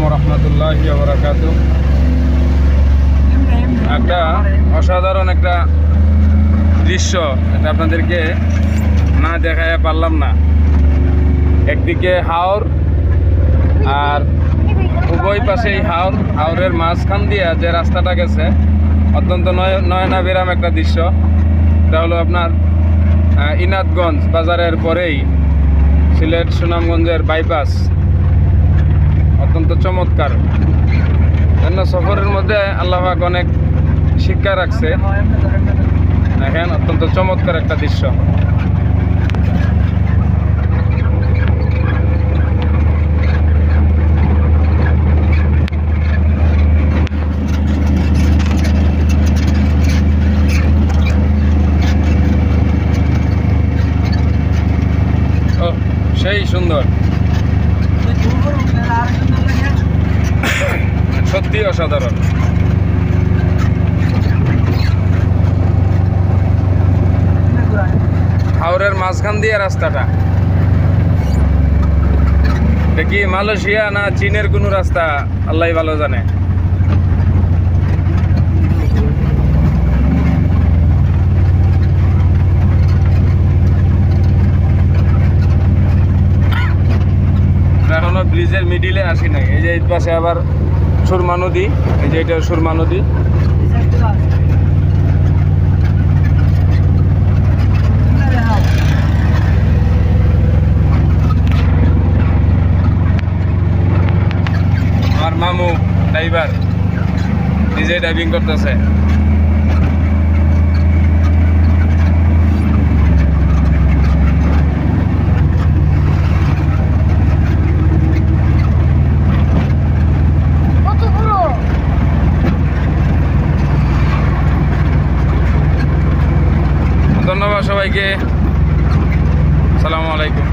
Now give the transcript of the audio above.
ওয়া রাহমাতুল্লাহি ওয়া বারাকাতুহু। একটা অসাধারণ একটা দৃশ্য, এটা আপনাদেরকে না দেখায় পারলাম না। একদিকে হাওর আর উভয় পাশেই হাওরের মাঝখান দিয়ে যে রাস্তাটা গেছে, অত্যন্ত নয়নাভিরাম একটা দৃশ্য। এটা হলো আপনার ইনাদগঞ্জ বাজারের পরেই সিলেট সুনামগঞ্জের বাইপাস। অত্যন্ত চমৎকার। সফরের মধ্যে আল্লাহ পাক অনেক শিক্ষা রাখছে। দেখেন, অত্যন্ত চমৎকার একটা দৃশ্য। ও সেই সুন্দর, সত্যি অসাধারণ। হাওরের মাঝখান দিয়ে রাস্তাটা, এটা কি মালয়েশিয়া না চীনের কোনো রাস্তা আল্লাহ ভালো জানে। এখনো ব্রিজের মিডিলে আসি নাই। এই যে এই পাশে আবার সুরমা নদী, এই যে এটা সুরমা নদী। আমার মামু ড্রাইভার নিজে ড্রাইভিং করতেছে। ধন্যবাদ সবাইকে। আসসালামু আলাইকুম।